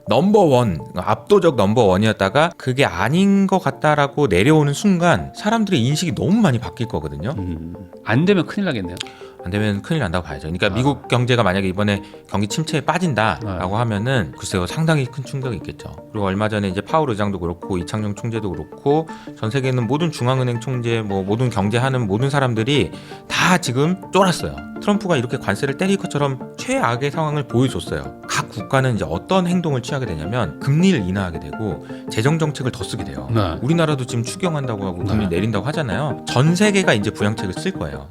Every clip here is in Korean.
넘버원, 압도적 넘버원이었다가 그게 아닌 것 같다라고 내려오는 순간 사람들의 인식이 너무 많이 바뀔 거거든요. 안 되면 큰일 나겠네요. 안 되면 큰일 난다고 봐야죠. 그러니까 미국 경제가 만약에 이번에 경기 침체에 빠진다라고 하면은 글쎄요, 상당히 큰 충격이 있겠죠. 그리고 얼마 전에 이제 파월 의장도 그렇고 이창용 총재도 그렇고 전 세계 있는 모든 중앙은행 총재, 뭐 모든 경제하는 모든 사람들이 다 지금 쫄았어요. 트럼프가 이렇게 관세를 때릴 것처럼 최악의 상황을 보여줬어요. 각 국가는 이제 어떤 행동을 취하게 되냐면 금리를 인하하게 되고 재정 정책을 더 쓰게 돼요. 네. 우리나라도 지금 추경한다고 하고 금리 내린다고 하잖아요. 전 세계가 이제 부양책을 쓸 거예요.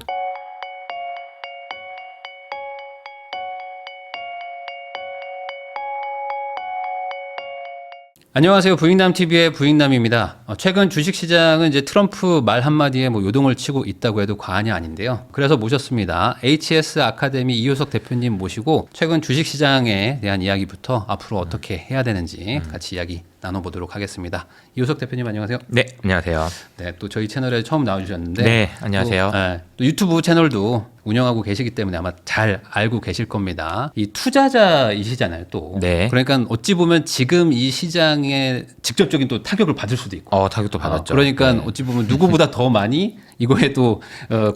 안녕하세요. 부익남TV의 부익남입니다. 최근 주식시장은 이제 트럼프 말 한마디에 뭐 요동을 치고 있다고 해도 과언이 아닌데요. 그래서 모셨습니다. HS 아카데미 이효석 대표님 모시고 최근 주식시장에 대한 이야기부터 앞으로 어떻게 해야 되는지 같이 이야기 나눠보도록 하겠습니다. 이효석 대표님 안녕하세요. 네, 안녕하세요. 네, 또 저희 채널에 처음 나와주셨는데 네, 안녕하세요. 또 유튜브 채널도 운영하고 계시기 때문에 아마 잘 알고 계실 겁니다. 이 투자자이시잖아요, 또. 네. 그러니까 어찌 보면 지금 이 시장에 직접적인 또 타격을 받을 수도 있고. 타격도 받았죠. 그러니까 네. 어찌 보면 누구보다 더 많이 이거에 또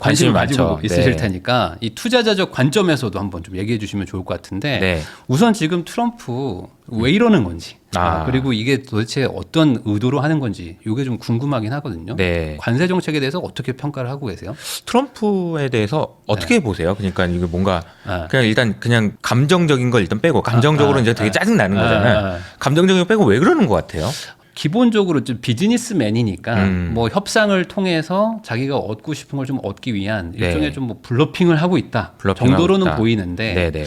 관심을 가지고 많죠. 있으실 네. 테니까 이 투자자적 관점에서도 한번 좀 얘기해 주시면 좋을 것 같은데 네. 우선 지금 트럼프 왜 이러는 건지 그리고 이게 도대체 어떤 의도로 하는 건지 이게 좀 궁금하긴 하거든요. 네. 관세 정책에 대해서 어떻게 평가를 하고 계세요? 트럼프에 대해서 어떻게 보세요? 그러니까 이게 뭔가 네. 그냥 일단 그냥 감정적인 걸 일단 빼고 감정적으로 이제 되게 짜증 나는 거잖아요. 감정적인 거 빼고 왜 그러는 것 같아요? 기본적으로 좀 비즈니스맨이니까 뭐 협상을 통해서 자기가 얻고 싶은 걸 좀 얻기 위한 일종의 좀 뭐 블러핑을 하고 있다 정도로는 있다. 보이는데 네네.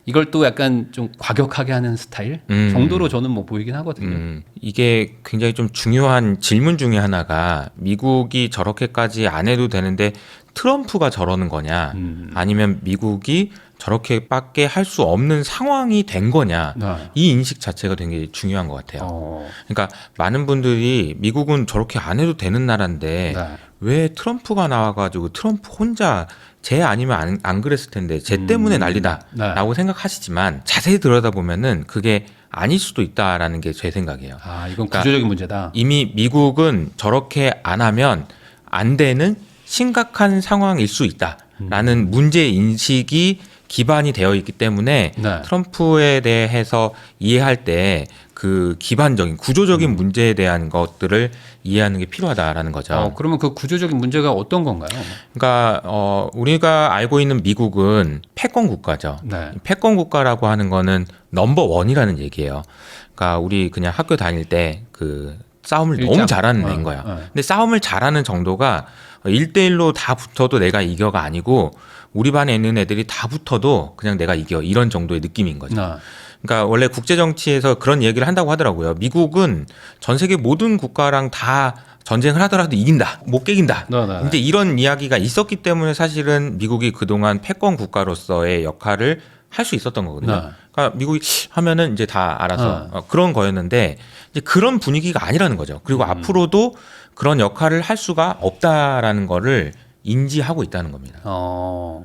이걸 또 약간 좀 과격하게 하는 스타일 정도로 저는 뭐 보이긴 하거든요. 이게 굉장히 좀 중요한 질문 중에 하나가 미국이 저렇게까지 안 해도 되는데 트럼프가 저러는 거냐 아니면 미국이 저렇게밖에 할 수 없는 상황이 된 거냐 이 인식 자체가 되게 중요한 것 같아요. 그러니까 많은 분들이 미국은 저렇게 안 해도 되는 나라인데 왜 트럼프가 나와가지고 트럼프 혼자 쟤 아니면 안 그랬을 텐데 쟤 때문에 난리다라고 생각하시지만 자세히 들여다보면은 그게 아닐 수도 있다라는 게 제 생각이에요. 이건 구조적인 문제다. 이미 미국은 저렇게 안 하면 안 되는 심각한 상황일 수 있다라는 문제 인식이 기반이 되어 있기 때문에 트럼프에 대해서 이해할 때 그 기반적인 구조적인 문제에 대한 것들을 이해하는 게 필요하다라는 거죠. 그러면 그 구조적인 문제가 어떤 건가요? 그러니까 우리가 알고 있는 미국은 패권 국가죠. 패권 국가라고 하는 거는 넘버 원이라는 얘기예요. 그러니까 우리 그냥 학교 다닐 때 그 싸움을 너무 잘하는 애인 거야. 근데 싸움을 잘하는 정도가 1대1로 다 붙어도 내가 이겨가 아니고 우리 반에 있는 애들이 다 붙어도 그냥 내가 이겨 이런 정도의 느낌인 거죠. 그러니까 원래 국제 정치에서 그런 얘기를 한다고 하더라고요. 미국은 전 세계 모든 국가랑 다 전쟁을 하더라도 이긴다, 못 깨긴다. 이제 이런 이야기가 있었기 때문에 사실은 미국이 그동안 패권 국가로서의 역할을 할 수 있었던 거거든요. 그러니까 미국이 하면은 이제 다 알아서 그런 거였는데 이제 그런 분위기가 아니라는 거죠. 그리고 앞으로도 그런 역할을 할 수가 없다라는 거를 인지하고 있다는 겁니다.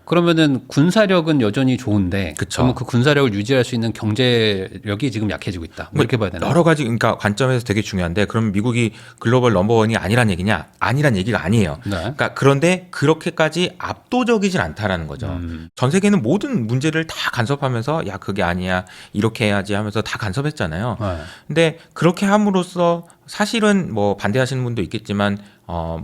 그러면은 군사력은 여전히 좋은데 그쵸. 그러면 그 군사력을 유지할 수 있는 경제력이 지금 약해지고 있다. 뭐 이렇게 봐야 되나요? 여러 가지 그러니까 관점에서 되게 중요한데 그럼 미국이 글로벌 넘버원이 아니란 얘기냐? 아니란 얘기가 아니에요. 그러니까 그런데 그렇게까지 압도적이진 않다라는 거죠. 전 세계는 모든 문제를 다 간섭하면서 야 그게 아니야 이렇게 해야지 하면서 다 간섭했잖아요. 근데 그렇게 함으로써 사실은 뭐 반대하시는 분도 있겠지만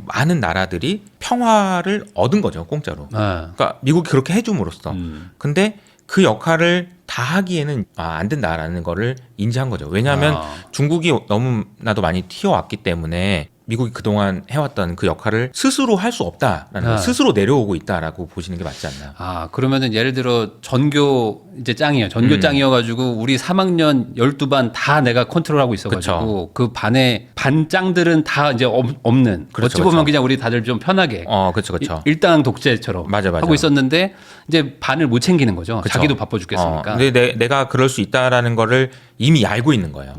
많은 나라들이 평화를 얻은 거죠, 공짜로. 그러니까 미국이 그렇게 해줌으로써. 근데 그 역할을 다 하기에는 안 된다라는 거를 인지한 거죠. 왜냐하면 중국이 너무나도 많이 튀어왔기 때문에 미국이 그동안 해왔던 그 역할을 스스로 할 수 없다라는 거, 스스로 내려오고 있다라고 보시는 게 맞지 않나요? 그러면은 예를 들어 전교 이제 짱이에요. 전교 짱이어가지고 우리 3학년 12반 다 내가 컨트롤하고 있어가지고 그 반의 반 짱들은 다 이제 없는. 어찌 보면 그냥 우리 다들 좀 편하게. 일당 독재처럼 하고 있었는데 이제 반을 못 챙기는 거죠. 자기도 바빠 죽겠으니까. 근데 내가 그럴 수 있다라는 거를 이미 알고 있는 거예요.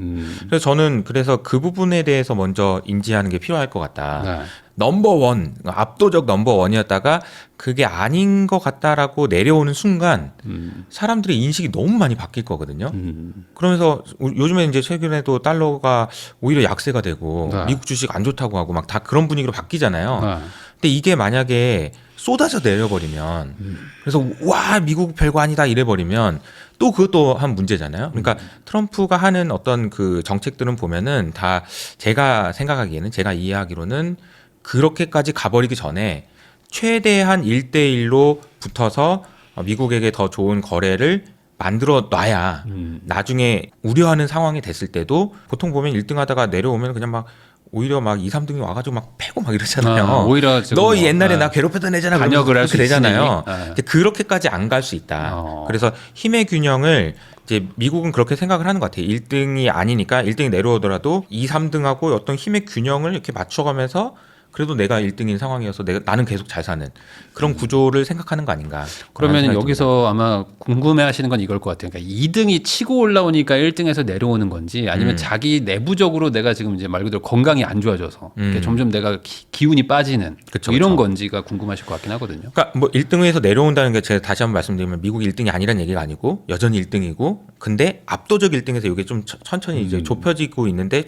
그래서 저는 그 부분에 대해서 먼저 인지하는 게 필요할 것 같다. 넘버원, 압도적 넘버원이었다가 그게 아닌 것 같다라고 내려오는 순간 사람들의 인식이 너무 많이 바뀔 거거든요. 그러면서 요즘에 이제 최근에도 달러가 오히려 약세가 되고 네. 미국 주식 안 좋다고 하고 막 다 그런 분위기로 바뀌잖아요. 네. 근데 이게 만약에 쏟아져 내려버리면 그래서 와 미국 별거 아니다 이래버리면 또 그것도 한 문제잖아요. 그러니까 트럼프가 하는 어떤 그 정책들은 보면은 다 제가 생각하기에는 제가 이해하기로는 그렇게까지 가버리기 전에 최대한 1대1로 붙어서 미국에게 더 좋은 거래를 만들어 놔야 나중에 우려하는 상황이 됐을 때도 보통 보면 1등 하다가 내려오면 그냥 막 오히려 막 2, 3등이 와가지고 막 패고 막 이러잖아요. 오히려 지금 너 옛날에 나 괴롭혔던 애잖아. 반역을 할 수 그렇게 되잖아요. 있으니. 근데 그렇게까지 안 갈 수 있다. 그래서 힘의 균형을 이제 미국은 그렇게 생각을 하는 것 같아요. 1등이 아니니까 1등이 내려오더라도 2, 3등하고 어떤 힘의 균형을 이렇게 맞춰가면서 그래도 내가 1등인 상황이어서 나는 계속 잘 사는 그런 구조를 생각하는 거 아닌가. 그러면 여기서 아마 궁금해하시는 건 이걸 것 같아요. 그러니까 2등이 치고 올라오니까 1등에서 내려오는 건지 아니면 자기 내부적으로 내가 지금 이제 말 그대로 건강이 안 좋아져서 점점 내가 기운이 빠지는 그쵸, 뭐 이런 그쵸. 건지가 궁금하실 것 같긴 하거든요. 그러니까 뭐 1등에서 내려온다는 게 제가 다시 한번 말씀드리면 미국이 1등이 아니라는 얘기가 아니고 여전히 1등이고 근데 압도적 1등에서 이게 좀 천천히 이제 좁혀지고 있는데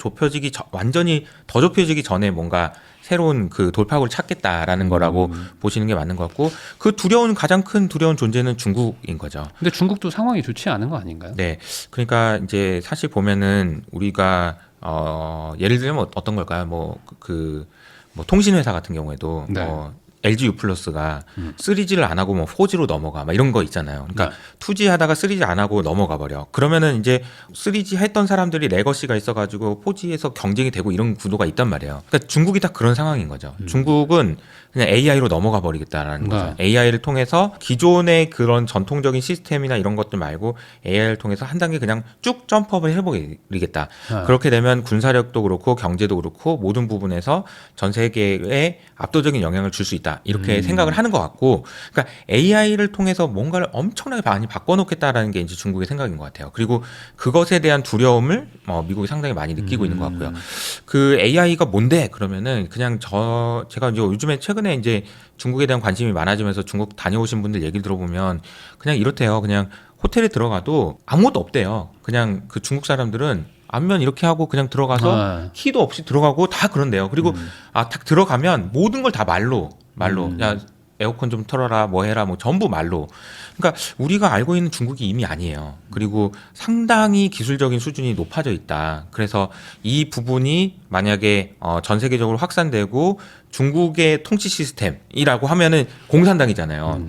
완전히 더 좁혀지기 전에 뭔가 새로운 그 돌파구를 찾겠다라는 거라고 보시는 게 맞는 것 같고 그 가장 큰 두려운 존재는 중국인 거죠. 근데 중국도 상황이 좋지 않은 거 아닌가요? 네. 그러니까 이제 사실 보면은 우리가 예를 들면 어떤 걸까요? 뭐 통신회사 같은 경우에도 네. LG U+가 3G를 안 하고 뭐 4G로 넘어가 막 이런 거 있잖아요. 그러니까 네. 2G 하다가 3G 안 하고 넘어가 버려. 그러면은 이제 3G 했던 사람들이 레거시가 있어가지고 4G에서 경쟁이 되고 이런 구도가 있단 말이에요. 그러니까 중국이 딱 그런 상황인 거죠. 중국은 그냥 AI로 넘어가 버리겠다라는 거죠. AI를 통해서 기존의 그런 전통적인 시스템이나 이런 것들 말고 AI를 통해서 한 단계 그냥 쭉 점프업을 해버리겠다. 그렇게 되면 군사력도 그렇고 경제도 그렇고 모든 부분에서 전 세계에 압도적인 영향을 줄 수 있다. 이렇게 생각을 하는 것 같고, 그러니까 AI를 통해서 뭔가를 엄청나게 많이 바꿔놓겠다라는 게 이제 중국의 생각인 것 같아요. 그리고 그것에 대한 두려움을 미국이 상당히 많이 느끼고 있는 것 같고요. 그 AI가 뭔데? 그러면은 그냥 제가 이제 요즘에 최근에 이제 중국에 대한 관심이 많아지면서 중국 다녀오신 분들 얘기를 들어보면 그냥 이렇대요. 그냥 호텔에 들어가도 아무것도 없대요. 그냥 그 중국 사람들은 앞면 이렇게 하고 그냥 들어가서 키도 없이 들어가고 다 그런데요. 그리고 딱 들어가면 모든 걸 다 말로 야 에어컨 좀 틀어라 뭐 해라 뭐 전부 말로. 그러니까 우리가 알고 있는 중국이 이미 아니에요. 그리고 상당히 기술적인 수준이 높아져 있다. 그래서 이 부분이 만약에 전 세계적으로 확산되고 중국의 통치 시스템이라고 하면은 공산당이잖아요.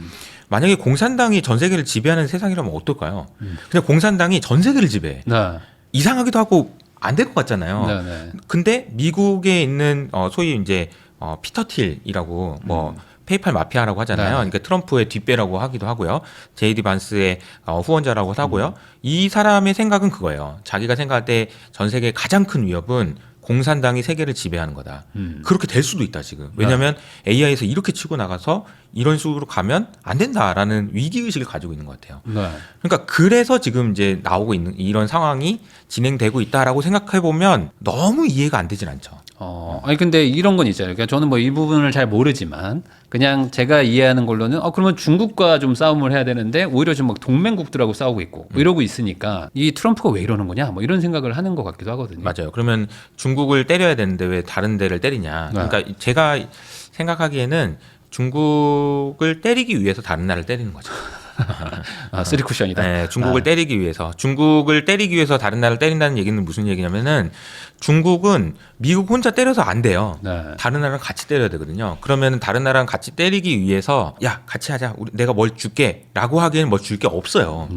만약에 공산당이 전 세계를 지배하는 세상이라면 어떨까요? 그냥 공산당이 전 세계를 지배해. 네. 이상하기도 하고 안 될 것 같잖아요. 네. 근데 미국에 있는 소위 이제 피터 틸이라고 뭐 페이팔 마피아라고 하잖아요. 네. 그러니까 트럼프의 뒷배라고 하기도 하고요. 제이디 반스의 후원자라고 하고요. 이 사람의 생각은 그거예요. 자기가 생각할 때 전 세계의 가장 큰 위협은 공산당이 세계를 지배하는 거다. 그렇게 될 수도 있다 지금. 왜냐하면 AI에서 이렇게 치고 나가서 이런 식으로 가면 안 된다라는 위기의식을 가지고 있는 것 같아요. 네. 그러니까 그래서 지금 이제 나오고 있는 이런 상황이 진행되고 있다라고 생각해 보면 너무 이해가 안 되진 않죠. 아니 근데 이런 건 있잖아요. 그러니까 저는 뭐 이 부분을 잘 모르지만 그냥 제가 이해하는 걸로는 그러면 중국과 좀 싸움을 해야 되는데 오히려 지금 막 동맹국들하고 싸우고 있고 뭐 이러고 있으니까 이 트럼프가 왜 이러는 거냐 뭐 이런 생각을 하는 것 같기도 하거든요. 맞아요. 그러면 중국을 때려야 되는데 왜 다른 데를 때리냐. 그러니까 제가 생각하기에는 중국을 때리기 위해서 다른 나라를 때리는 거죠. 쓰리 쿠션이다. 네, 중국을 때리기 위해서. 중국을 때리기 위해서 다른 나라를 때린다는 얘기는 무슨 얘기냐면은 중국은 미국 혼자 때려서 안 돼요. 네. 다른 나라랑 같이 때려야 되거든요. 그러면은 다른 나라랑 같이 때리기 위해서 야, 같이 하자. 내가 뭘 줄게. 라고 하기에는 뭘 줄 게 없어요.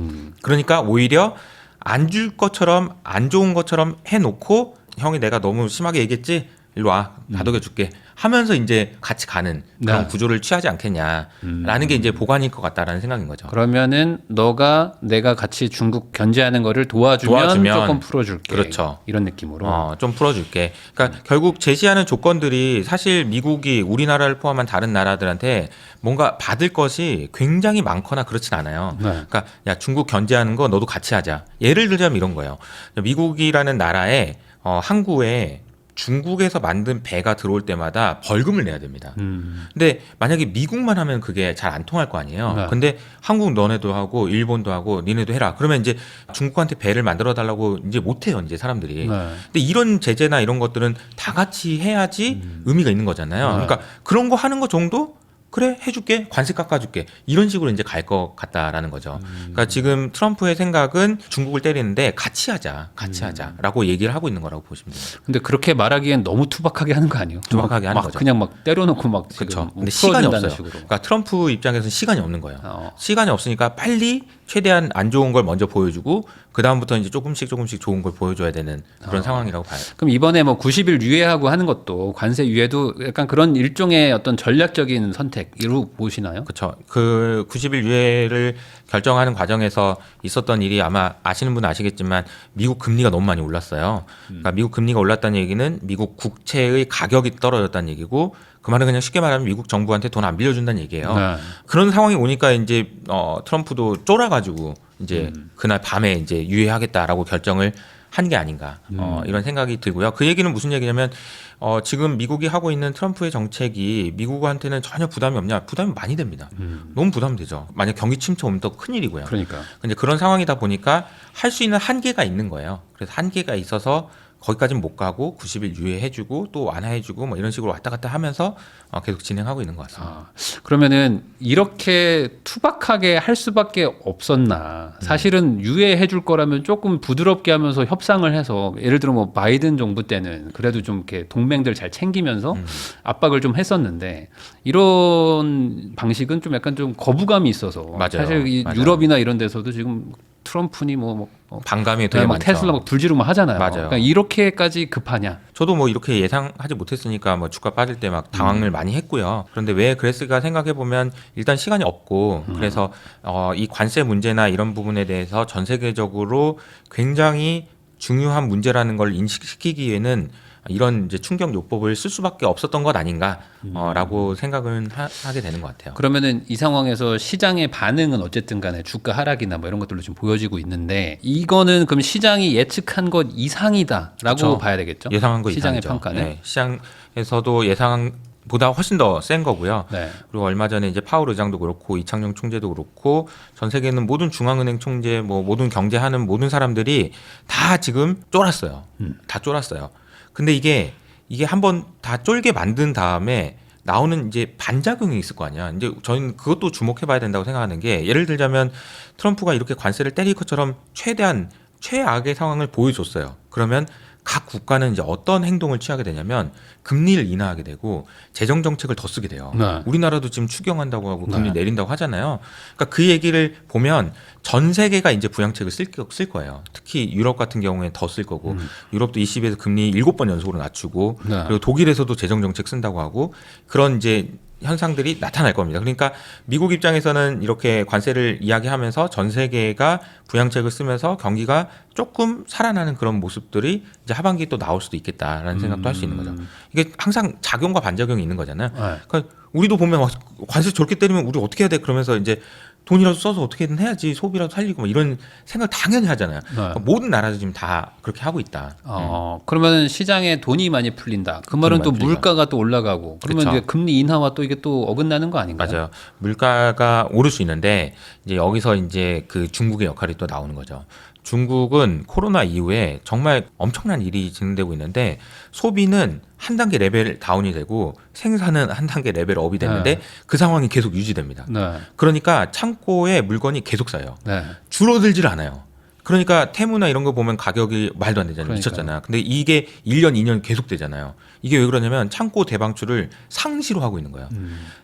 그러니까 오히려 안 줄 것처럼 안 좋은 것처럼 해놓고 형이 내가 너무 심하게 얘기했지? 일로 와. 다독여 줄게. 하면서 이제 같이 가는 그런 구조를 취하지 않겠냐라는 게 이제 보관일 것 같다라는 생각인 거죠. 그러면은 내가 같이 중국 견제하는 거를 도와주면 조금 풀어줄게. 그렇죠. 이런 느낌으로. 좀 풀어줄게. 그러니까 결국 제시하는 조건들이 사실 미국이 우리나라를 포함한 다른 나라들한테 뭔가 받을 것이 굉장히 많거나 그렇진 않아요. 네. 그러니까 야 중국 견제하는 거 너도 같이 하자. 예를 들자면 이런 거예요. 미국이라는 나라에 항구에 중국에서 만든 배가 들어올 때마다 벌금을 내야 됩니다. 근데 만약에 미국만 하면 그게 잘 안 통할 거 아니에요. 네. 근데 한국 너네도 하고 일본도 하고 니네도 해라. 그러면 이제 중국한테 배를 만들어 달라고 이제 못 해요, 이제 사람들이. 네. 근데 이런 제재나 이런 것들은 다 같이 해야지 의미가 있는 거잖아요. 네. 그러니까 그런 거 하는 거 정도 그래 해줄게 관세 깎아줄게 이런 식으로 이제 갈 것 같다라는 거죠. 그러니까 지금 트럼프의 생각은 중국을 때리는데 같이 하자라고 얘기를 하고 있는 거라고 보시면 됩니다. 근데 그렇게 말하기엔 너무 투박하게 하는 거 아니에요? 투박하게 하는 막 거죠. 그냥 막 때려놓고 막 그렇죠. 지금 근데 시간이 없어요. 식으로. 그러니까 트럼프 입장에서는 시간이 없는 거예요. 어. 시간이 없으니까 빨리 최대한 안 좋은 걸 먼저 보여주고 그 다음부터 이제 조금씩 좋은 걸 보여줘야 되는 그런 상황이라고 봐요. 그럼 이번에 뭐 90일 유예하고 하는 것도 관세 유예도 약간 그런 일종의 어떤 전략적인 선택으로 보시나요? 그렇죠. 그 90일 유예를 결정하는 과정에서 있었던 일이 아마 아시는 분은 아시겠지만 미국 금리가 너무 많이 올랐어요. 그러니까 미국 금리가 올랐다는 얘기는 미국 국채의 가격이 떨어졌다는 얘기고 그 말은 그냥 쉽게 말하면 미국 정부한테 돈 안 빌려준다는 얘기예요. 네. 그런 상황이 오니까 이제 트럼프도 쫄아가지고 이제 그날 밤에 이제 유예하겠다라고 결정을 한 게 아닌가 이런 생각이 들고요. 그 얘기는 무슨 얘기냐면 지금 미국이 하고 있는 트럼프의 정책이 미국한테는 전혀 부담이 없냐? 부담이 많이 됩니다. 너무 부담되죠. 만약 경기 침체 오면 또 큰일이고요. 그러니까. 근데 그런 상황이다 보니까 할 수 있는 한계가 있는 거예요. 그래서 한계가 있어서 거기까지는 못 가고 90일 유예해주고 또 완화해주고 뭐 이런 식으로 왔다 갔다 하면서 계속 진행하고 있는 것 같습니다. 그러면은 이렇게 투박하게 할 수밖에 없었나? 사실은 유예해줄 거라면 조금 부드럽게 하면서 협상을 해서 예를 들어 뭐 바이든 정부 때는 그래도 좀 이렇게 동맹들 잘 챙기면서 압박을 좀 했었는데 이런 방식은 좀 약간 좀 거부감이 있어서 맞아요. 사실 이 맞아요. 유럽이나 이런 데서도 지금 트럼프니 반감이 되게 막 많죠. 테슬라 막 불지르고 하잖아요. 맞아요. 그러니까 이렇게까지 급하냐? 저도 뭐 이렇게 예상하지 못했으니까 뭐 주가 빠질 때 막 당황을 많이 했고요. 그런데 왜 그랬을까 생각해 보면 일단 시간이 없고 그래서 이 관세 문제나 이런 부분에 대해서 전 세계적으로 굉장히 중요한 문제라는 걸 인식시키기에는 이런 이제 충격 요법을 쓸 수밖에 없었던 것 아닌가라고 생각은 하게 되는 것 같아요. 그러면은 이 상황에서 시장의 반응은 어쨌든 간에 주가 하락이나 뭐 이런 것들로 좀 보여지고 있는데 이거는 그럼 시장이 예측한 것 이상이다라고 그렇죠. 봐야 되겠죠? 예상한 거 시장의 이상이죠. 평가는. 네, 시장에서도 예상한 보다 훨씬 더 센 거고요. 네. 그리고 얼마 전에 이제 파월 의장도 그렇고 이창용 총재도 그렇고 전 세계 있는 모든 중앙은행 총재, 뭐 모든 경제하는 모든 사람들이 다 지금 쫄았어요. 다 쫄았어요. 근데 이게 한번 다 쫄게 만든 다음에 나오는 이제 반작용이 있을 거 아니야. 이제 저희는 그것도 주목해봐야 된다고 생각하는 게 예를 들자면 트럼프가 이렇게 관세를 때릴 것처럼 최대한 최악의 상황을 보여줬어요. 그러면 각 국가는 이제 어떤 행동을 취하게 되냐면 금리를 인하하게 되고 재정 정책을 더 쓰게 돼요. 네. 우리나라도 지금 추경한다고 하고 금리 네. 내린다고 하잖아요. 그러니까 그 얘기를 보면 전 세계가 이제 부양책을 쓸 거예요. 특히 유럽 같은 경우에 더 쓸 거고 유럽도 ECB에서 금리 7번 연속으로 낮추고 네. 그리고 독일에서도 재정 정책 쓴다고 하고 그런 이제 현상들이 나타날 겁니다. 그러니까 미국 입장에서는 이렇게 관세를 이야기하면서 전 세계가 부양책을 쓰면서 경기가 조금 살아나는 그런 모습들이 이제 하반기에 또 나올 수도 있겠다라는 생각도 할 수 있는 거죠. 이게 항상 작용과 반작용이 있는 거잖아요. 네. 그러니까 우리도 보면 관세 저렇게 때리면 우리 어떻게 해야 돼? 그러면서 이제 돈이라도 써서 어떻게든 해야지 소비라도 살리고 뭐 이런 생각 당연히 하잖아요. 그러니까 모든 나라도 지금 다 그렇게 하고 있다. 그러면 시장에 돈이 많이 풀린다. 그 말은 또 많이 풀리죠. 물가가 또 올라가고 그러면 그쵸. 이제 금리 인하와 또 이게 또 어긋나는 거 아닌가요? 맞아요. 물가가 오를 수 있는데 이제 여기서 이제 그 중국의 역할이 또 나오는 거죠. 중국은 코로나 이후에 정말 엄청난 일이 진행되고 있는데 소비는 한 단계 레벨 다운이 되고 생산은 한 단계 레벨 업이 됐는데 네. 그 상황이 계속 유지됩니다. 네. 그러니까 창고에 물건이 계속 쌓여요. 네. 줄어들질 않아요. 그러니까 테무나 이런 거 보면 가격이 말도 안 되잖아요. 그러니까요. 미쳤잖아요. 근데 이게 1년, 2년 계속 되잖아요. 이게 왜 그러냐면 창고 대방출을 상시로 하고 있는 거예요.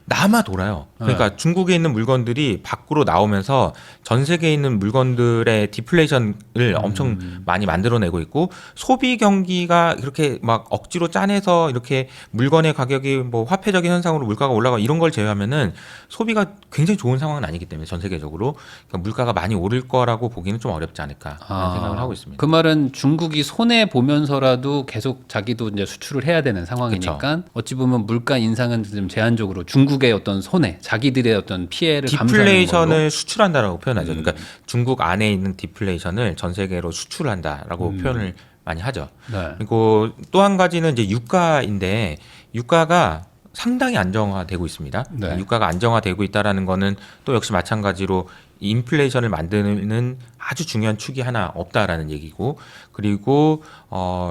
남아 돌아요. 그러니까 중국에 있는 물건들이 밖으로 나오면서 전 세계에 있는 물건들의 디플레이션을 엄청 많이 만들어내고 있고 소비 경기가 이렇게 막 억지로 짜내서 이렇게 물건의 가격이 뭐 화폐적인 현상으로 물가가 올라가 이런 걸 제외하면은 소비가 굉장히 좋은 상황은 아니기 때문에 전 세계적으로 그러니까 물가가 많이 오를 거라고 보기는 좀 어렵지 않을까 하는 생각을 하고 있습니다. 그 말은 중국이 손해 보면서라도 계속 자기도 이제 수출을 해야 되는 상황이니까 어찌 보면 물가 인상은 좀 제한적으로 중국의 어떤 손해, 자기들의 어떤 피해를 감수하는 걸로. 디플레이션을 수출한다라고 표현하죠. 그러니까 중국 안에 있는 디플레이션을 전 세계로 수출한다라고 표현을 많이 하죠. 네. 그리고 또 한 가지는 이제 유가인데 유가가 상당히 안정화되고 있습니다. 네. 유가가 안정화되고 있다라는 거는 또 역시 마찬가지로 인플레이션을 만드는 아주 중요한 축이 하나 없다라는 얘기고, 그리고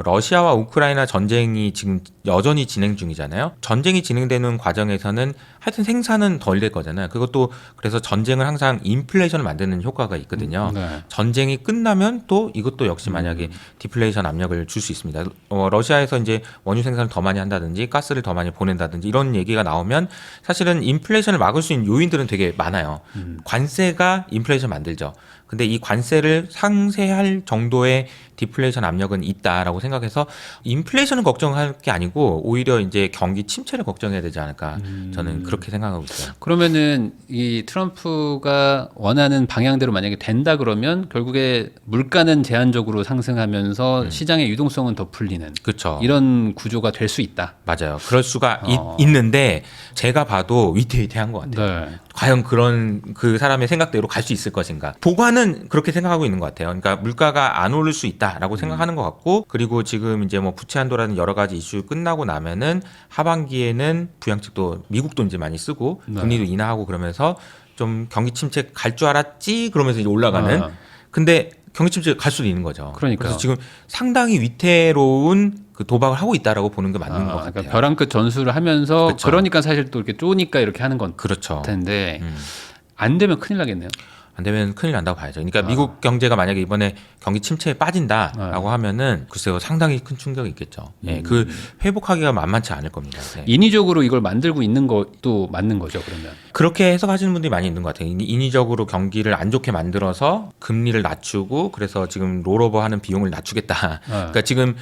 러시아와 우크라이나 전쟁이 지금 여전히 진행 중이잖아요. 전쟁이 진행되는 과정에서는 하여튼 생산은 덜 될 거잖아요. 그것도 그래서 전쟁은 항상 인플레이션을 만드는 효과가 있거든요. 네. 전쟁이 끝나면 또 이것도 역시 만약에 디플레이션 압력을 줄 수 있습니다. 러시아에서 이제 원유 생산을 더 많이 한다든지 가스를 더 많이 보낸다든지 이런 얘기가 나오면 사실은 인플레이션을 막을 수 있는 요인들은 되게 많아요. 관세가 인플레이션 만들죠. 근데 이 관세를 상쇄할 정도의 디플레이션 압력은 있다라고 생각해서 인플레이션을 걱정할 게 아니고 오히려 이제 경기 침체를 걱정해야 되지 않을까 저는 그렇게 생각하고 있어요. 그러면은 이 트럼프가 원하는 방향대로 만약에 된다 그러면 결국에 물가는 제한적으로 상승하면서 시장의 유동성은 더 풀리는 그렇죠. 이런 구조가 될 수 있다. 맞아요. 그럴 수가 있는데 제가 봐도 위태위태한 것 같아요. 네. 과연 그런 그 사람의 생각대로 갈 수 있을 것인가. 보관은 그렇게 생각하고 있는 것 같아요. 그러니까 물가가 안 오를 수 있다라고 생각하는 것 같고, 그리고 지금 이제 뭐 부채 한도라는 여러 가지 이슈 끝나고 나면은 하반기에는 부양책도 미국도 이제 많이 쓰고 금리도 인하하고 그러면서 좀 경기 침체 갈 줄 알았지 그러면서 이제 올라가는. 근데 경기 침체 갈 수도 있는 거죠. 그러니까요. 그래서 지금 상당히 위태로운 그 도박을 하고 있다라고 보는 게 맞는 것 같아요. 그러니까 벼랑 끝 전술을 하면서 그쵸. 그러니까 사실 또 이렇게 쪼니까 이렇게 하는 건 그렇죠. 텐데 안 되면 큰일 나겠네요. 안 되면 큰일 난다고 봐야죠. 그러니까 미국 경제가 만약에 이번에 경기 침체에 빠진다라고 하면은 글쎄요 상당히 큰 충격이 있겠죠. 예, 그 회복하기가 만만치 않을 겁니다. 네. 인위적으로 이걸 만들고 있는 것도 맞는 거죠, 그러면. 그렇게 해석하시는 분들이 많이 있는 것 같아요. 인위적으로 경기를 안 좋게 만들어서 금리를 낮추고 그래서 지금 롤오버하는 비용을 낮추겠다. 그러니까 지금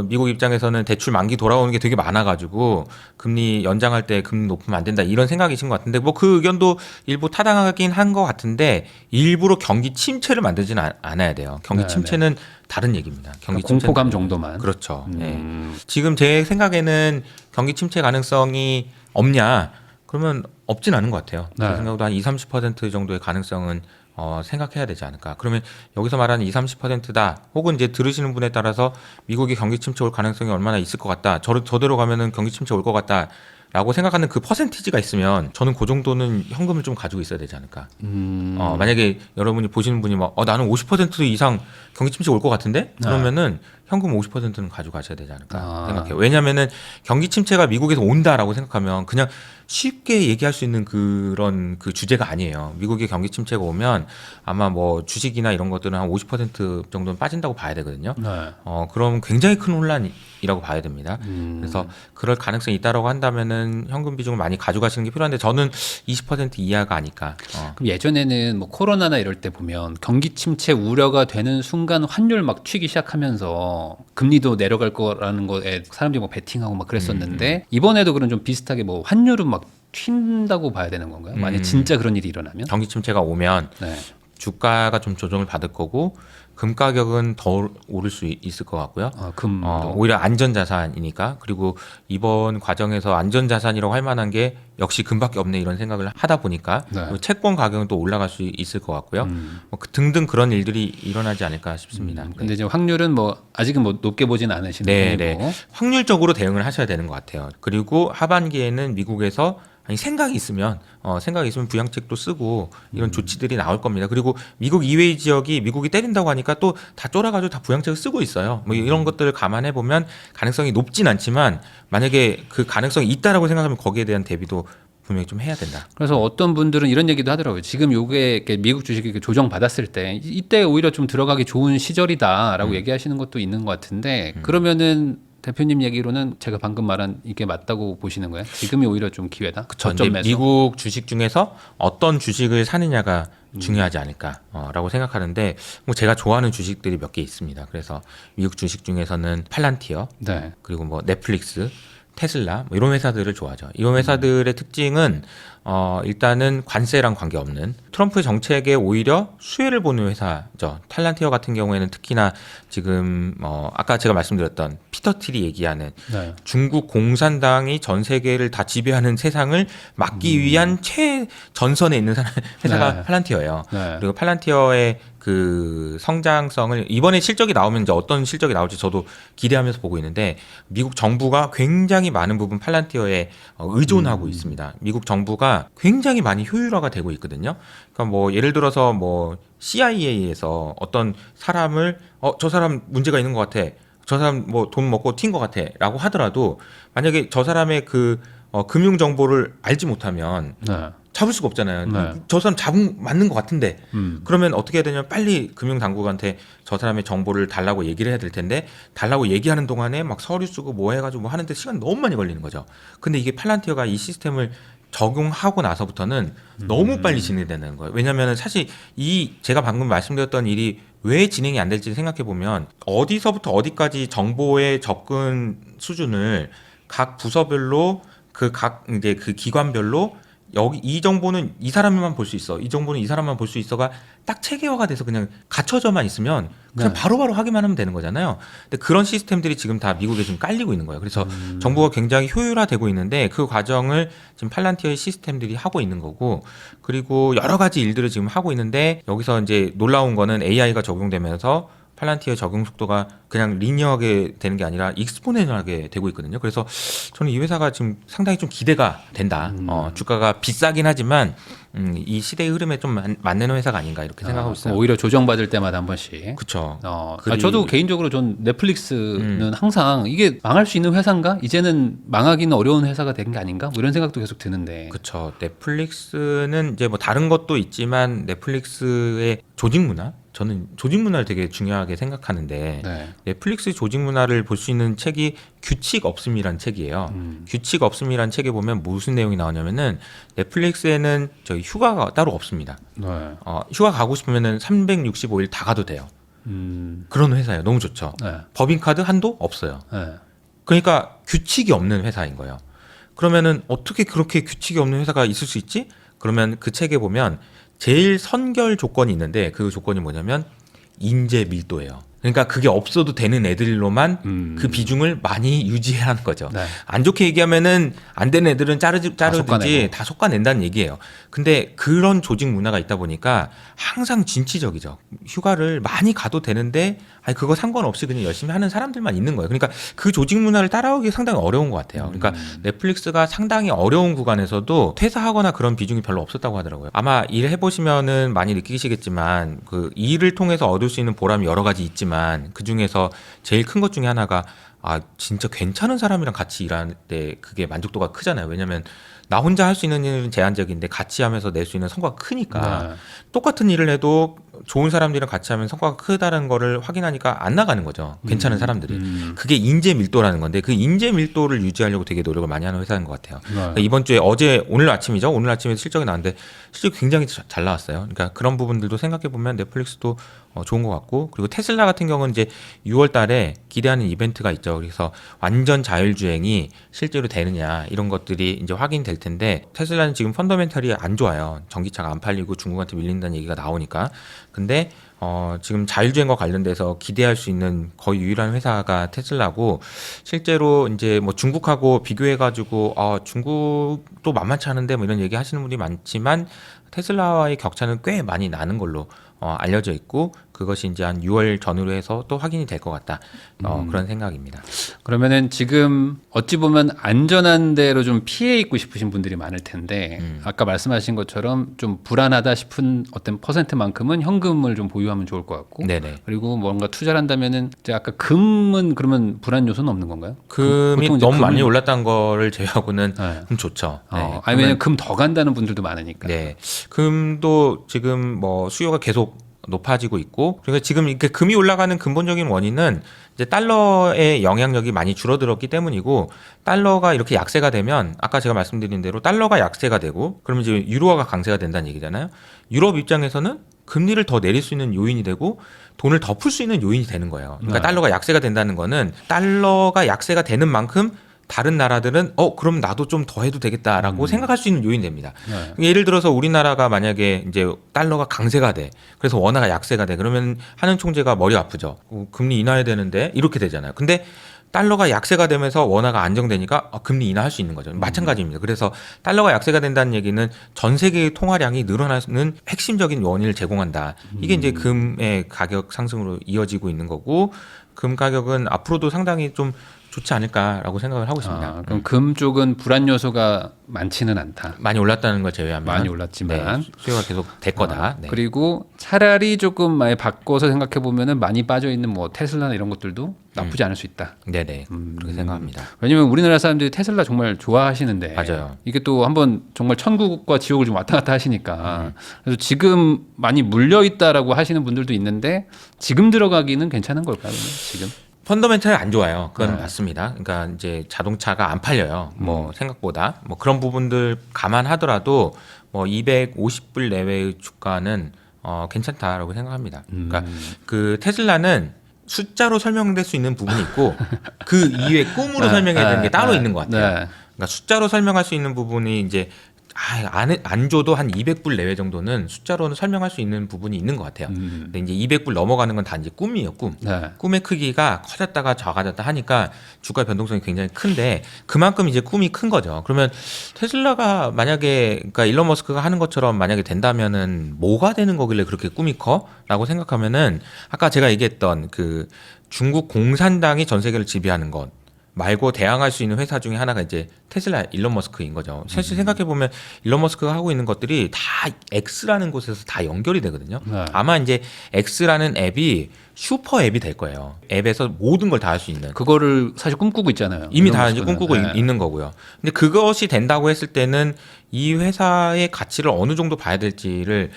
미국 입장에서는 대출 만기 돌아오는 게 되게 많아가지고 금리 연장할 때 금리 높으면 안 된다 이런 생각이신 것 같은데 뭐 그 의견도 일부 타당하긴 한 것 같은데 일부러 경기 침체를 만들지는 않아야 돼요. 경기 침체는 다른 얘기입니다. 경기 공포감 정도만. 그렇죠. 네. 지금 제 생각에는 경기 침체 가능성이 없냐? 그러면 없진 않은 것 같아요. 제 생각도 한 20-30% 정도의 가능성은 생각해야 되지 않을까. 그러면 여기서 말하는 20-30%다. 혹은 이제 들으시는 분에 따라서 미국이 경기 침체 올 가능성이 얼마나 있을 것 같다. 저대로 가면은 경기 침체 올 것 같다. 라고 생각하는 그 퍼센티지가 있으면 저는 그 정도는 현금을 좀 가지고 있어야 되지 않을까. 만약에 여러분이 보시는 분이 막 나는 50% 이상 경기 침체 올 것 같은데 그러면은 현금 50%는 가져가셔야 되지 않을까 생각해요. 왜냐하면은 경기 침체가 미국에서 온다라고 생각하면 그냥 쉽게 얘기할 수 있는 그런 그 주제가 아니에요. 미국의 경기 침체가 오면 아마 뭐 주식이나 이런 것들은 한 50% 정도는 빠진다고 봐야 되거든요. 그럼 굉장히 큰 혼란이라고 봐야 됩니다. 그래서 그럴 가능성이 있다라고 한다면은 현금 비중을 많이 가져가시는 게 필요한데 저는 20% 이하가 아닐까. 그럼 예전에는 뭐 코로나나 이럴 때 보면 경기 침체 우려가 되는 순간 환율 막 튀기 시작하면서 금리도 내려갈 거라는 거에 사람들이 뭐 베팅하고 막 그랬었는데 이번에도 그런 좀 비슷하게 뭐 환율은 막 튄다고 봐야 되는 건가요? 만약 진짜 그런 일이 일어나면? 경기 침체가 오면 주가가 좀 조정을 받을 거고 금 가격은 더 오를 수 있을 것 같고요. 오히려 안전자산이니까. 그리고 이번 과정에서 안전자산이라고 할 만한 게 역시 금밖에 없네 이런 생각을 하다 보니까 채권 가격은 또 올라갈 수 있을 것 같고요. 뭐 등등 그런 일들이 일어나지 않을까 싶습니다. 근데 이제 확률은 뭐 아직은 뭐 높게 보진 않으시는 편이고. 확률적으로 대응을 하셔야 되는 것 같아요. 그리고 하반기에는 미국에서 생각이 있으면 부양책도 쓰고 이런 조치들이 나올 겁니다. 그리고 미국 이외의 지역이 미국이 때린다고 하니까 또 다 쫄아가지고 다 부양책을 쓰고 있어요. 뭐 이런 것들을 감안해 보면 가능성이 높진 않지만 만약에 그 가능성이 있다라고 생각하면 거기에 대한 대비도 분명히 좀 해야 된다. 그래서 어떤 분들은 이런 얘기도 하더라고요. 지금 요게 이렇게 미국 주식이 이렇게 조정 받았을 때 이때 오히려 좀 들어가기 좋은 시절이다라고 얘기하시는 것도 있는 것 같은데 그러면은 대표님 얘기로는 제가 방금 말한 이게 맞다고 보시는 거예요? 지금이 오히려 좀 기회다? 그런데 미국 주식 중에서 어떤 주식을 사느냐가 중요하지 않을까라고 생각하는데 뭐 제가 좋아하는 주식들이 몇 개 있습니다. 그래서 미국 주식 중에서는 팔란티어 그리고 뭐 넷플릭스 테슬라 뭐 이런 회사들을 좋아하죠. 이런 회사들의 특징은 일단은 관세랑 관계없는 트럼프의 정책에 오히려 수혜를 보는 회사죠. 팔란티어 같은 경우에는 특히나 지금 아까 제가 말씀드렸던 미스터 틸이 얘기하는 네. 중국 공산당이 전 세계를 다 지배하는 세상을 막기 위한 최전선에 있는 회사가 네. 팔란티어예요. 네. 그리고 팔란티어의 그 성장성을 이번에 실적이 나오면 이제 어떤 실적이 나올지 저도 기대하면서 보고 있는데 미국 정부가 굉장히 많은 부분 팔란티어에 의존하고 있습니다. 미국 정부가 굉장히 많이 효율화가 되고 있거든요. 그러니까 뭐 예를 들어서 뭐 CIA에서 어떤 사람을 저 사람 문제가 있는 것 같아. 저 사람 뭐 돈 먹고 튄 것 같아라고 하더라도 만약에 저 사람의 그 금융 정보를 알지 못하면 네. 잡을 수가 없잖아요. 네. 저 사람 맞는 것 같은데 그러면 어떻게 해야 되냐면 빨리 금융 당국한테 저 사람의 정보를 달라고 얘기를 해야 될 텐데 달라고 얘기하는 동안에 막 서류 쓰고 뭐 해가지고 뭐 하는데 시간 너무 많이 걸리는 거죠. 근데 이게 팔란티어가 이 시스템을 적용하고 나서부터는 너무 빨리 진행되는 거예요. 왜냐하면 사실 이 제가 방금 말씀드렸던 일이 왜 진행이 안 될지 생각해 보면 어디서부터 어디까지 정보의 접근 수준을 각 부서별로 이제 그 기관별로 여기 이 정보는 이 사람만 볼 수 있어. 이 정보는 이 사람만 볼 수 있어가 딱 체계화가 돼서 그냥 갖춰져만 있으면 그냥 네. 바로바로 하기만 하면 되는 거잖아요. 근데 그런 시스템들이 지금 다 미국에 지금 깔리고 있는 거예요. 그래서 정부가 굉장히 효율화되고 있는데 그 과정을 지금 팔란티어의 시스템들이 하고 있는 거고 그리고 여러 가지 일들을 지금 하고 있는데 여기서 이제 놀라운 거는 AI가 적용되면서 팔란티어 적용 속도가 그냥 리니어하게 되는 게 아니라 익스포넨셜하게 되고 있거든요. 그래서 저는 이 회사가 지금 상당히 좀 기대가 된다. 주가가 비싸긴 하지만 이 시대의 흐름에 좀 맞는 회사가 아닌가 이렇게 생각하고 있어요. 오히려 조정받을 때마다 한 번씩. 그렇죠. 저도 개인적으로 전 넷플릭스는 항상 이게 망할 수 있는 회사인가? 이제는 망하기는 어려운 회사가 된 게 아닌가? 뭐 이런 생각도 계속 드는데. 그렇죠. 넷플릭스는 이제 뭐 다른 것도 있지만 넷플릭스의 조직 문화? 저는 조직 문화를 되게 중요하게 생각하는데 네. 넷플릭스 조직 문화를 볼 수 있는 책이 규칙 없음이란 책이에요. 규칙 없음이란 책에 보면 무슨 내용이 나오냐면은 넷플릭스에는 저희 휴가가 따로 없습니다. 네. 휴가 가고 싶으면은 365일 다 가도 돼요. 그런 회사예요. 너무 좋죠. 네. 법인카드 한도 없어요. 네. 그러니까 규칙이 없는 회사인 거예요. 그러면은 어떻게 그렇게 규칙이 없는 회사가 있을 수 있지? 그러면 그 책에 보면 제일 선결 조건이 있는데 그 조건이 뭐냐면 인재 밀도예요. 그러니까 그게 없어도 되는 애들로만 그 비중을 많이 유지해야 하는 거죠. 네. 안 좋게 얘기하면은 안 되는 애들은 자르든지 속아내고. 다 솎아낸다는 얘기예요. 근데 그런 조직 문화가 있다 보니까 항상 진취적이죠. 휴가를 많이 가도 되는데 아니 그거 상관없이 그냥 열심히 하는 사람들만 있는 거예요. 그러니까 그 조직 문화를 따라오기 상당히 어려운 것 같아요. 그러니까 넷플릭스가 상당히 어려운 구간에서도 퇴사하거나 그런 비중이 별로 없었다고 하더라고요. 아마 일 해보시면은 많이 느끼시겠지만 그 일을 통해서 얻을 수 있는 보람이 여러 가지 있지만 그 중에서 제일 큰 것 중에 하나가 진짜 괜찮은 사람이랑 같이 일할 때 그게 만족도가 크잖아요. 왜냐면 나 혼자 할 수 있는 일은 제한적인데 같이 하면서 낼 수 있는 성과가 크니까 네. 똑같은 일을 해도 좋은 사람들이랑 같이 하면 성과가 크다는 거를 확인하니까 안 나가는 거죠. 괜찮은 사람들이. 그게 인재 밀도라는 건데 그 인재 밀도를 유지하려고 되게 노력을 많이 하는 회사인 것 같아요. 네. 그러니까 이번 주에 오늘 아침이죠. 오늘 아침에 실적이 나왔는데 실적이 굉장히 잘 나왔어요. 그러니까 그런 부분들도 생각해 보면 넷플릭스도 좋은 것 같고 그리고 테슬라 같은 경우는 이제 6월 달에 기대하는 이벤트가 있죠. 그래서 완전 자율주행이 실제로 되느냐 이런 것들이 이제 확인될 텐데 테슬라는 지금 펀더멘털이 안 좋아요. 전기차가 안 팔리고 중국한테 밀린다는 얘기가 나오니까. 근데 지금 자율주행과 관련돼서 기대할 수 있는 거의 유일한 회사가 테슬라고 실제로 이제 뭐 중국하고 비교해가지고 중국도 만만치 않은데 뭐 이런 얘기 하시는 분들이 많지만 테슬라와의 격차는 꽤 많이 나는 걸로 알려져 있고 그것이 이제 한 6월 전후로 해서 또 확인이 될 것 같다. 그런 생각입니다. 그러면은 지금 어찌 보면 안전한 데로 좀 피해 있고 싶으신 분들이 많을 텐데 아까 말씀하신 것처럼 좀 불안하다 싶은 어떤 퍼센트만큼은 현금을 좀 보유하면 좋을 것 같고 네네. 그리고 뭔가 투자를 한다면은 이제 아까 금은 그러면 불안 요소는 없는 건가요? 금이 보통 이제 너무 많이 올랐다는 거를 제외하고는 네. 좀 좋죠. 네. 아니면 금 더 간다는 분들도 많으니까. 네. 금도 지금 뭐 수요가 계속 높아지고 있고 그러니까 지금 이렇게 금이 올라가는 근본적인 원인은 이제 달러의 영향력이 많이 줄어들었기 때문이고 달러가 이렇게 약세가 되면 아까 제가 말씀드린 대로 달러가 약세가 되고 그러면 이제 유로화가 강세가 된다는 얘기잖아요. 유럽 입장에서는 금리를 더 내릴 수 있는 요인이 되고 돈을 더 풀 수 있는 요인이 되는 거예요. 그러니까 네. 달러가 약세가 된다는 거는 달러가 약세가 되는 만큼 다른 나라들은 그럼 나도 좀 더 해도 되겠다라고 생각할 수 있는 요인이 됩니다. 네. 예를 들어서 우리나라가 만약에 이제 달러가 강세가 돼. 그래서 원화가 약세가 돼. 그러면 하는 총재가 머리 아프죠. 금리 인하해야 되는데 이렇게 되잖아요. 근데 달러가 약세가 되면서 원화가 안정되니까 금리 인하할 수 있는 거죠. 마찬가지입니다. 그래서 달러가 약세가 된다는 얘기는 전 세계의 통화량이 늘어나는 핵심적인 원인을 제공한다. 이게 이제 금의 가격 상승으로 이어지고 있는 거고, 금 가격은 앞으로도 상당히 좀 좋지 않을까라고 생각을 하고 있습니다. 그럼 금 쪽은 불안 요소가 많지는 않다. 많이 올랐다는 걸 제외하면 많이 올랐지만 네, 수요가 계속 될 거다. 네. 그리고 차라리 조금 많이 바꿔서 생각해 보면은 많이 빠져 있는 뭐 테슬라나 이런 것들도 나쁘지 않을 수 있다. 네네 그렇게 생각합니다. 왜냐면 우리나라 사람들이 테슬라 정말 좋아하시는데 맞아요. 이게 또 한번 정말 천국과 지옥을 좀 왔다 갔다 하시니까 그래서 지금 많이 물려 있다라고 하시는 분들도 있는데 지금 들어가기는 괜찮은 걸까요? 지금? 펀더멘탈이 안 좋아요. 그건 맞습니다. 그러니까 이제 자동차가 안 팔려요. 뭐 생각보다 뭐 그런 부분들 감안하더라도 뭐 250불 내외의 주가는 괜찮다라고 생각합니다. 그러니까 그 테슬라는 숫자로 설명될 수 있는 부분이 있고 그 이외에 꿈으로 설명해야 되는 게 따로 있는 것 같아요. 그러니까 숫자로 설명할 수 있는 부분이 이제 안 줘도 한 200불 내외 정도는 숫자로는 설명할 수 있는 부분이 있는 것 같아요. 근데 이제 200불 넘어가는 건 다 이제 꿈이에요, 꿈. 꿈의 크기가 커졌다가 작아졌다 하니까 주가 변동성이 굉장히 큰데 그만큼 이제 꿈이 큰 거죠. 그러면 테슬라가 만약에 그러니까 일론 머스크가 하는 것처럼 만약에 된다면은 뭐가 되는 거길래 그렇게 꿈이 커?라고 생각하면은 아까 제가 얘기했던 그 중국 공산당이 전 세계를 지배하는 것 말고 대항할 수 있는 회사 중에 하나가 이제 테슬라 일론 머스크인 거죠. 사실 생각해 보면 일론 머스크가 하고 있는 것들이 다 X라는 곳에서 다 연결이 되거든요. 아마 이제 X라는 앱이 슈퍼 앱이 될 거예요. 앱에서 모든 걸 다 할 수 있는. 그거를 사실 꿈꾸고 있잖아요. 이미 다 이제 꿈꾸고 있는 거고요. 근데 그것이 된다고 했을 때는 이 회사의 가치를 어느 정도 봐야 될지를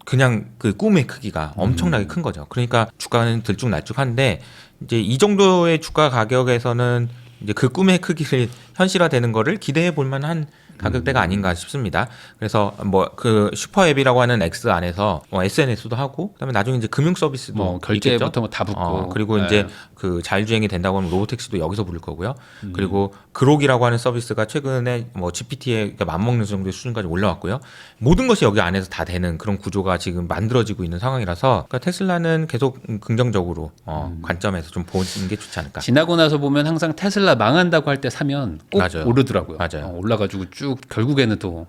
그냥 그 꿈의 크기가 엄청나게 큰 거죠. 그러니까 주가는 들쭉날쭉한데 이제 이 정도의 주가 가격에서는 이제 그 꿈의 크기를 현실화되는 거를 기대해 볼 만한 가격대가 아닌가 싶습니다. 그래서 뭐 그 슈퍼 앱이라고 하는 X 안에서 SNS도 하고 그다음에 나중에 이제 금융 서비스도 결제부터 뭐 다 붙고 그리고 이제 그 자율주행이 된다고 하면 로보택시도 여기서 부를 거고요. 그리고 그록이라고 하는 서비스가 최근에 뭐 GPT에 맞먹는 정도의 수준까지 올라왔고요. 모든 것이 여기 안에서 다 되는 그런 구조가 지금 만들어지고 있는 상황이라서 그러니까 테슬라는 계속 긍정적으로 관점에서 좀 보는 게 좋지 않을까. 지나고 나서 보면 항상 테슬라 망한다고 할 때 사면 꼭 맞아요. 오르더라고요. 맞아요. 올라가지고 쭉 결국에는 또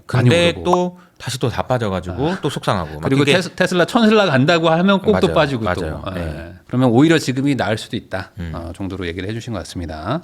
근데 또 다시 또 다 빠져가지고 또 속상하고 그리고 테슬라 천슬라 간다고 하면 꼭 또 빠지고 맞아요. 또 그러면 오히려 지금이 나을 수도 있다 정도로 얘기를 해주신 것 같습니다.